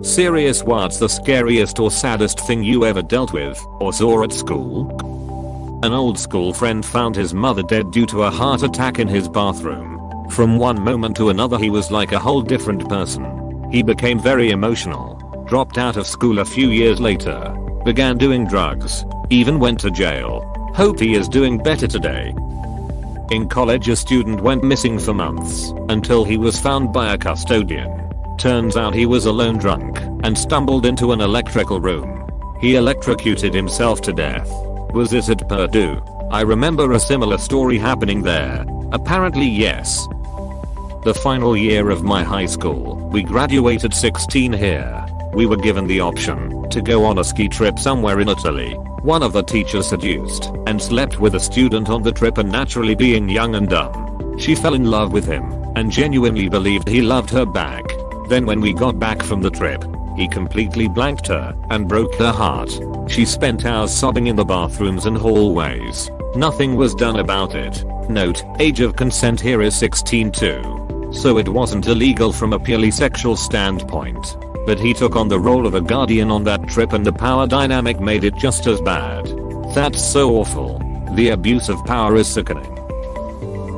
Serious, what's the scariest or saddest thing you ever dealt with or saw at school? An old school friend found his mother dead due to a heart attack in his bathroom. From one moment to another he was like a whole different person. He became very emotional, dropped out of school a few years later, began doing drugs, even went to jail. Hope he is doing better today. In college a student went missing for months until he was found by a custodian. Turns out he was alone drunk and stumbled into an electrical room. He electrocuted himself to death. Was it at Purdue? I remember a similar story happening there. Apparently yes. The final year of my high school, we graduated 16 here. We were given the option to go on a ski trip somewhere in Italy. One of the teachers seduced and slept with a student on the trip, and naturally being young and dumb, she fell in love with him and genuinely believed he loved her back. Then when we got back from the trip, he completely blanked her and broke her heart. She spent hours sobbing in the bathrooms and hallways. Nothing was done about it. Note, age of consent here is 16 too. So it wasn't illegal from a purely sexual standpoint. But he took on the role of a guardian on that trip, and the power dynamic made it just as bad. That's so awful. The abuse of power is sickening.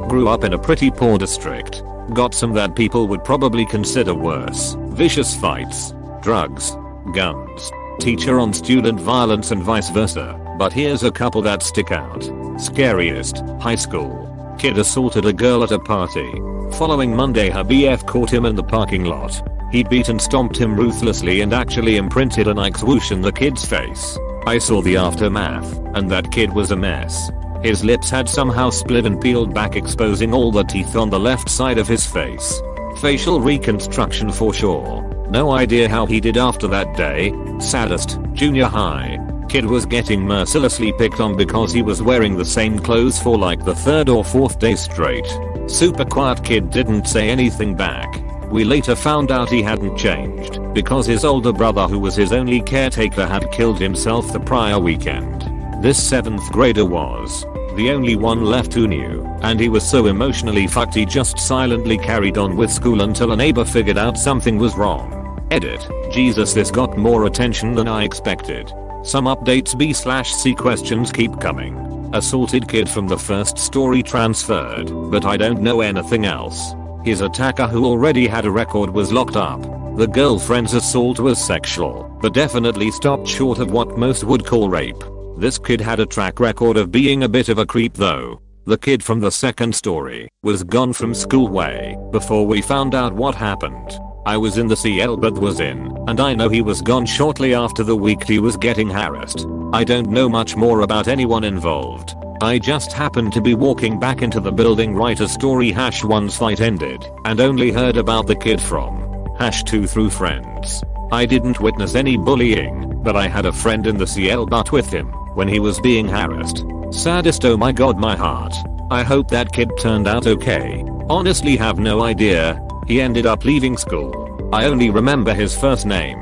Grew up in a pretty poor district. Got some that people would probably consider worse. Vicious fights, drugs, guns, teacher on student violence and vice versa. But here's a couple that stick out. Scariest, high school. Kid assaulted a girl at a party. Following Monday her BF caught him in the parking lot. He beat and stomped him ruthlessly and actually imprinted a Nike swoosh in the kid's face. I saw the aftermath, and that kid was a mess. His lips had somehow split and peeled back, exposing all the teeth on the left side of his face. Facial reconstruction for sure. No idea how he did after that day. Saddest, junior high. Kid was getting mercilessly picked on because he was wearing the same clothes for like the third or fourth day straight. Super quiet kid, didn't say anything back. We later found out he hadn't changed because his older brother, who was his only caretaker, had killed himself the prior weekend. This 7th grader was the only one left who knew, and he was so emotionally fucked he just silently carried on with school until a neighbor figured out something was wrong. Edit. Jesus, this got more attention than I expected. Some updates B/C questions keep coming. Assaulted kid from the first story transferred, but I don't know anything else. His attacker, who already had a record, was locked up. The girlfriend's assault was sexual, but definitely stopped short of what most would call rape. This kid had a track record of being a bit of a creep though. The kid from the second story was gone from school way before we found out what happened. I was in the CL but was in, and I know he was gone shortly after the week he was getting harassed. I don't know much more about anyone involved. I just happened to be walking back into the building right as story #1's fight ended, and only heard about the kid from #2 through friends. I didn't witness any bullying, but I had a friend in the CL but with him when he was being harassed. Saddest, oh my god, my heart. I hope that kid turned out okay. Honestly have no idea. He ended up leaving school. I only remember his first name.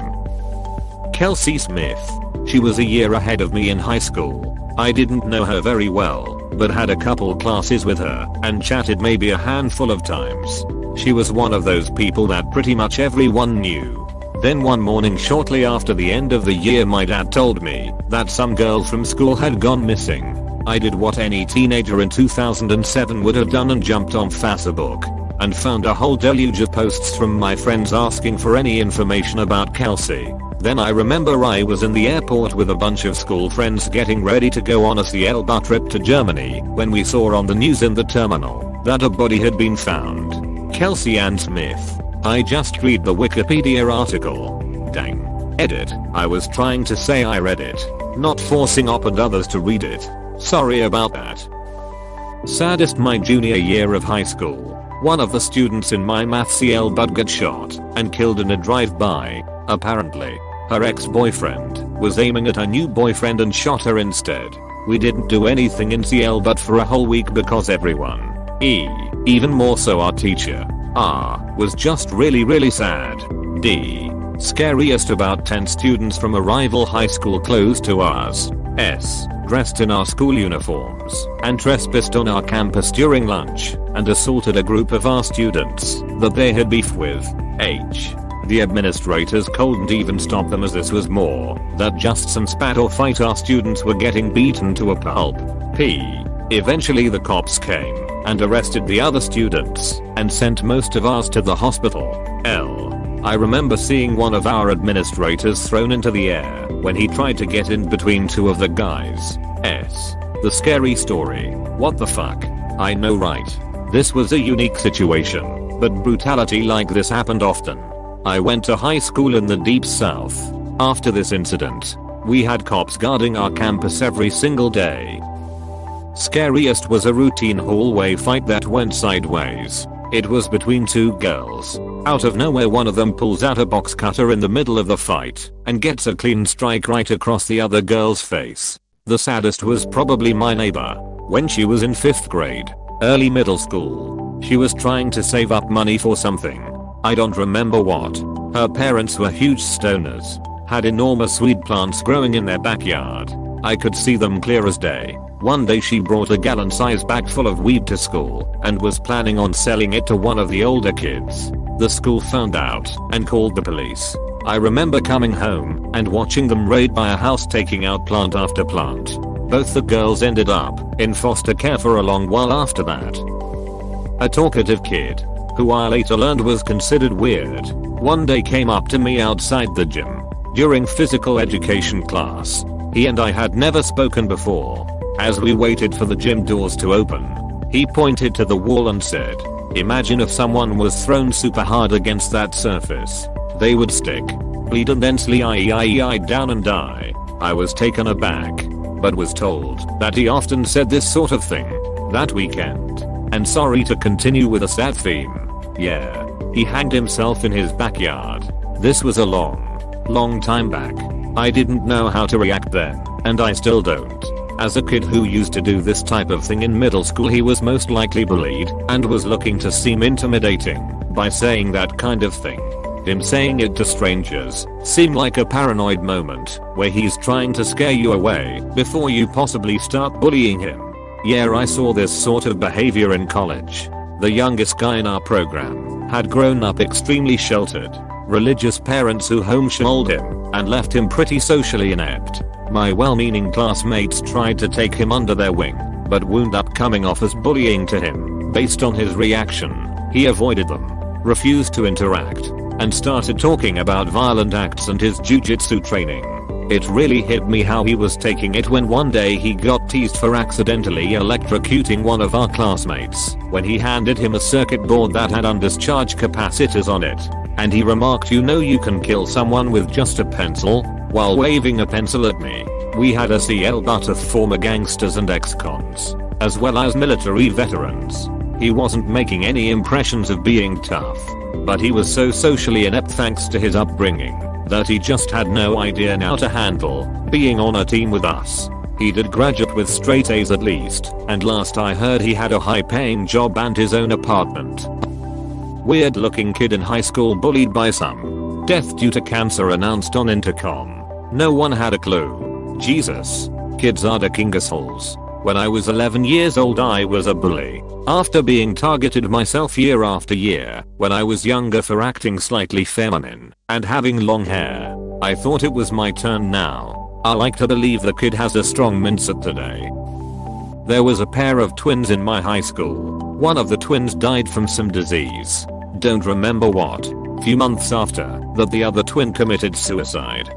Kelsey Smith. She was a year ahead of me in high school. I didn't know her very well, but had a couple classes with her and chatted maybe a handful of times. She was one of those people that pretty much everyone knew. Then one morning shortly after the end of the year, my dad told me that some girl from school had gone missing. I did what any teenager in 2007 would have done and jumped on Facebook and found a whole deluge of posts from my friends asking for any information about Kelsey. Then I remember I was in the airport with a bunch of school friends getting ready to go on a CL trip to Germany when we saw on the news in the terminal that a body had been found. Kelsey Ann Smith. I just read the Wikipedia article. Dang. Edit. I was trying to say I read it, not forcing up and others to read it. Sorry about that. Saddest, my junior year of high school. One of the students in my math CL got shot and killed in a drive-by. Apparently, her ex-boyfriend was aiming at her new boyfriend and shot her instead. We didn't do anything in CL for a whole week because everyone, even more so our teacher, was just really sad. D. Scariest, about 10 students from a rival high school close to ours, dressed in our school uniforms and trespassed on our campus during lunch and assaulted a group of our students that they had beef with. The administrators couldn't even stop them, as this was more than just some spat or fight. Our students were getting beaten to a pulp. Eventually the cops came and arrested the other students and sent most of us to the hospital. I remember seeing one of our administrators thrown into the air when he tried to get in between two of the guys. The scary story. What the fuck? I know, right? This was a unique situation, but brutality like this happened often. I went to high school in the deep south. After this incident, we had cops guarding our campus every single day. Scariest was a routine hallway fight that went sideways. It was between two girls. Out of nowhere, one of them pulls out a box cutter in the middle of the fight and gets a clean strike right across the other girl's face. The saddest was probably my neighbor. When she was in 5th grade, early middle school, she was trying to save up money for something. I don't remember what. Her parents were huge stoners, had enormous weed plants growing in their backyard. I could see them clear as day. One day she brought a gallon-sized bag full of weed to school and was planning on selling it to one of the older kids. The school found out and called the police. I remember coming home and watching them raid by a house, taking out plant after plant. Both the girls ended up in foster care for a long while after that. A talkative kid, who I later learned was considered weird, one day came up to me outside the gym during physical education class. He and I had never spoken before. As we waited for the gym doors to open, he pointed to the wall and said, "Imagine if someone was thrown super hard against that surface. They would stick, bleed, and then slide down and die." I was taken aback, but was told that he often said this sort of thing that weekend. And sorry to continue with a sad theme. Yeah, he hanged himself in his backyard. This was a long time back. I didn't know how to react then, and I still don't. As a kid who used to do this type of thing in middle school, he was most likely bullied and was looking to seem intimidating by saying that kind of thing. Him saying it to strangers seemed like a paranoid moment where he's trying to scare you away before you possibly start bullying him. Yeah, I saw this sort of behavior in college. The youngest guy in our program had grown up extremely sheltered. Religious parents who homeschooled him and left him pretty socially inept. My well-meaning classmates tried to take him under their wing, but wound up coming off as bullying to him. Based on his reaction, he avoided them, refused to interact, and started talking about violent acts and his jujitsu training. It really hit me how he was taking it when one day he got teased for accidentally electrocuting one of our classmates when he handed him a circuit board that had undischarged capacitors on it. And he remarked, "You know you can kill someone with just a pencil," while waving a pencil at me. We had a CL but of former gangsters and ex-cons, as well as military veterans. He wasn't making any impressions of being tough, but he was so socially inept thanks to his upbringing that he just had no idea how to handle being on a team with us. He did graduate with straight A's at least, and last I heard he had a high-paying job and his own apartment. Weird looking kid in high school bullied by some. Death due to cancer announced on intercom. No one had a clue. Jesus. Kids are the king assholes. When I was 11 years old, I was a bully. After being targeted myself year after year when I was younger for acting slightly feminine and having long hair, I thought it was my turn now. I like to believe the kid has a strong mindset today. There was a pair of twins in my high school. One of the twins died from some disease. Don't remember what. Few months after that, the other twin committed suicide.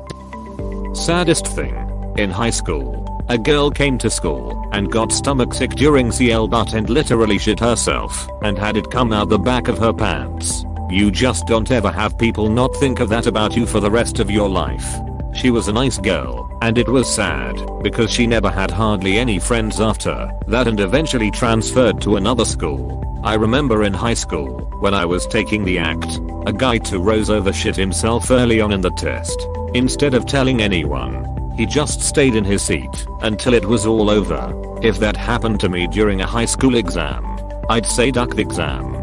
Saddest thing. In high school, a girl came to school and got stomach sick during CL but and literally shit herself and had it come out the back of her pants. You just don't ever have people not think of that about you for the rest of your life. She was a nice girl, and it was sad because she never had hardly any friends after that and eventually transferred to another school. I remember in high school, when I was taking the act, a guy 2 rows over shit himself early on in the test. Instead of telling anyone, he just stayed in his seat until it was all over. If that happened to me during a high school exam, I'd say duck the exam.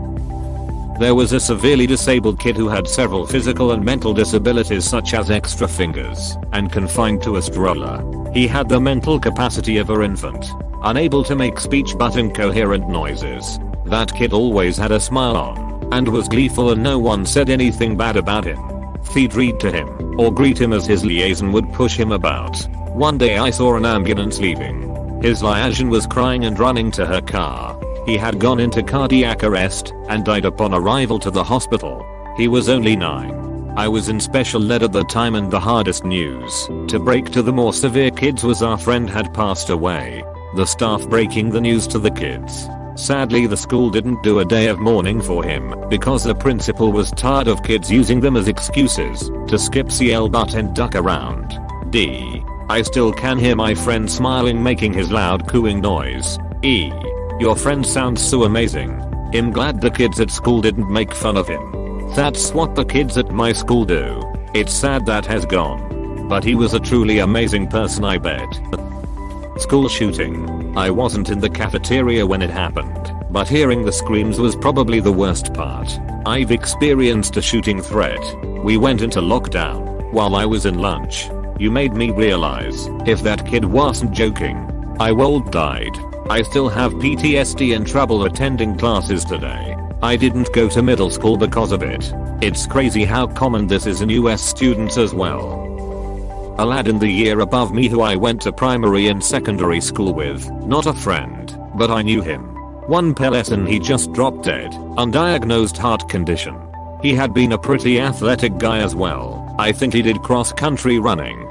There was a severely disabled kid who had several physical and mental disabilities such as extra fingers and confined to a stroller. He had the mental capacity of an infant, unable to make speech but incoherent noises. That kid always had a smile on and was gleeful and no one said anything bad about him. Feed read to him, or greet him as his liaison would push him about. One day I saw an ambulance leaving. His liaison was crying and running to her car. He had gone into cardiac arrest and died upon arrival to the hospital. He was only 9. I was in special ed at the time, and the hardest news to break to the more severe kids was our friend had passed away. The staff breaking the news to the kids. Sadly, the school didn't do a day of mourning for him because the principal was tired of kids using them as excuses to skip CL but and duck around. I still can hear my friend smiling, making his loud cooing noise. Your friend sounds so amazing. I'm glad the kids at school didn't make fun of him. That's what the kids at my school do. It's sad that has gone. But he was a truly amazing person, I bet. School shooting. I wasn't in the cafeteria when it happened, but hearing the screams was probably the worst part. I've experienced a shooting threat. We went into lockdown while I was in lunch. You made me realize if that kid wasn't joking, I would died. I still have PTSD and trouble attending classes today. I didn't go to middle school because of it. It's crazy how common this is in US students as well. A lad in the year above me who I went to primary and secondary school with, not a friend, but I knew him. One lesson he just dropped dead, undiagnosed heart condition. He had been a pretty athletic guy as well. I think he did cross country running.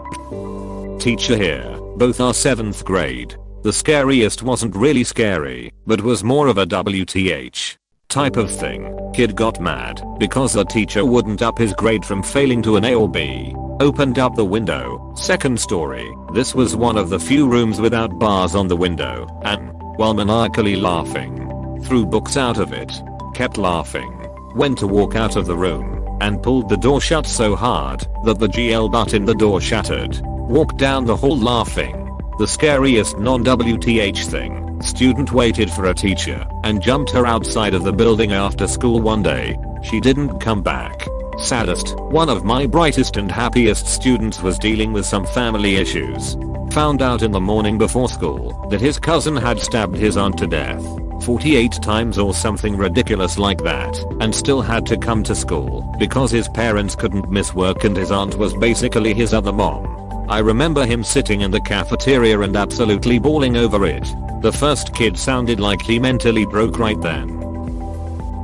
Teacher here, both are 7th grade. The scariest wasn't really scary, but was more of a WTH type of thing. Kid got mad because the teacher wouldn't up his grade from failing to an A or B. Opened up the window, 2nd story. This was one of the few rooms without bars on the window, and, while maniacally laughing, threw books out of it. Kept laughing. Went to walk out of the room, and pulled the door shut so hard that the GL butt in the door shattered. Walked down the hall laughing. The scariest non-WTH thing. Student waited for a teacher and jumped her outside of the building after school one day. She didn't come back. Saddest, one of my brightest and happiest students was dealing with some family issues. Found out in the morning before school that his cousin had stabbed his aunt to death 48 times or something ridiculous like that, and still had to come to school because his parents couldn't miss work and his aunt was basically his other mom. I remember him sitting in the cafeteria and absolutely bawling over it. The first kid sounded like he mentally broke right then.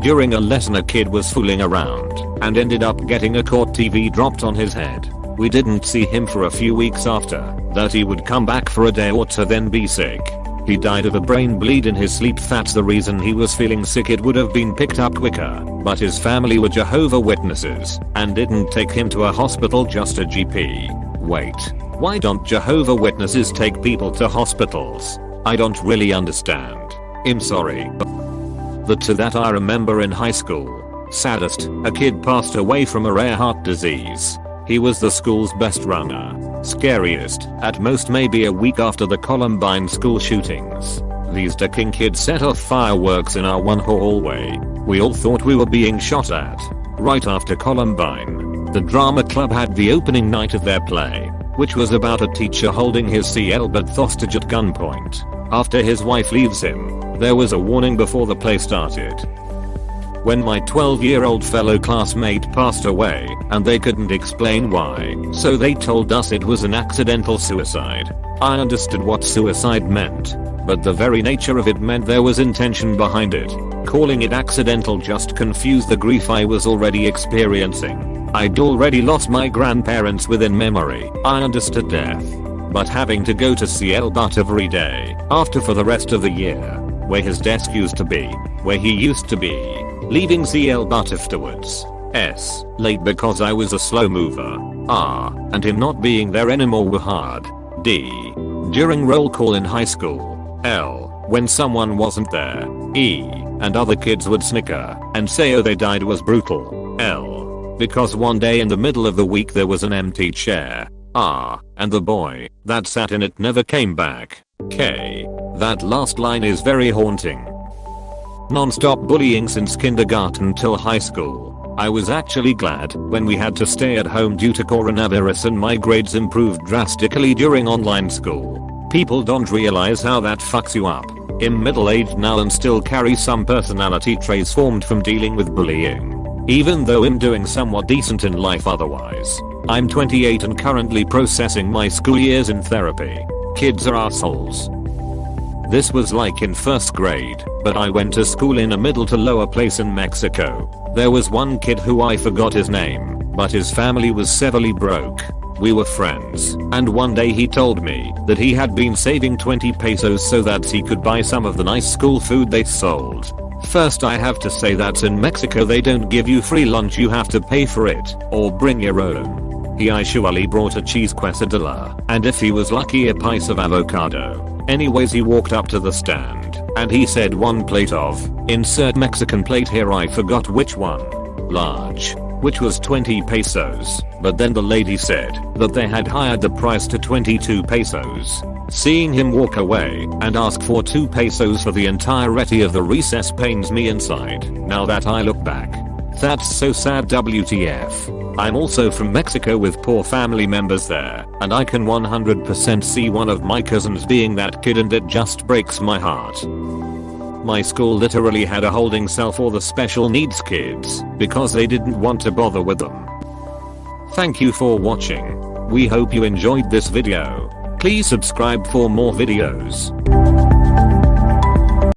During a lesson a kid was fooling around and ended up getting a court TV dropped on his head. We didn't see him for a few weeks after that. He would come back for a day or two then be sick. He died of a brain bleed in his sleep. That's the reason he was feeling sick. It would have been picked up quicker, but his family were Jehovah Witnesses and didn't take him to a hospital, just a GP. Wait, why don't Jehovah Witnesses take people to hospitals? I don't really understand. I'm sorry. To that I remember in high school. Saddest, a kid passed away from a rare heart disease. He was the school's best runner. Scariest, at most maybe a week after the Columbine school shootings. These ducking kids set off fireworks in our one hallway. We all thought we were being shot at. Right after Columbine, the drama club had the opening night of their play, which was about a teacher holding his CL but hostage at gunpoint. After his wife leaves him, there was a warning before the play started. When my 12-year-old fellow classmate passed away, and they couldn't explain why, so they told us it was an accidental suicide. I understood what suicide meant, but the very nature of it meant there was intention behind it. Calling it accidental just confused the grief I was already experiencing. I'd already lost my grandparents within memory. I understood death, but having to go to CL but every day after for the rest of the year, where his desk used to be, where he used to be, leaving CL but afterwards, late because I was a slow mover, and him not being there anymore were hard. During roll call in high school, when someone wasn't there, and other kids would snicker and say oh they died was brutal, because one day in the middle of the week there was an empty chair, and the boy that sat in it never came back. That last line is very haunting. Non-stop bullying since kindergarten till high school. I was actually glad when we had to stay at home due to coronavirus and my grades improved drastically during online school. People don't realize how that fucks you up. I'm middle-aged now and still carry some personality traits formed from dealing with bullying. even though I'm doing somewhat decent in life otherwise. I'm 28 and currently processing my school years in therapy. Kids are assholes. This was like in first grade, but I went to school in a middle to lower place in Mexico. There was one kid who I forgot his name, but his family was severely broke. We were friends, and one day he told me that he had been saving 20 pesos so that he could buy some of the nice school food they sold. First, I have to say that in Mexico they don't give you free lunch, you have to pay for it, or bring your own. He usually brought a cheese quesadilla, and if he was lucky a piece of avocado. Anyways, he walked up to the stand, and he said one plate of, insert Mexican plate here, I forgot which one. Large. Which was 20 pesos, but then the lady said that they had hired the price to 22 pesos. Seeing him walk away and ask for 2 pesos for the entirety of the recess pains me inside. Now that I look back, that's so sad. WTF. I'm also from Mexico with poor family members there, and I can 100% see one of my cousins being that kid, and it just breaks my heart. My school literally had a holding cell for the special needs kids because they didn't want to bother with them. Thank you for watching. We hope you enjoyed this video. Please subscribe for more videos.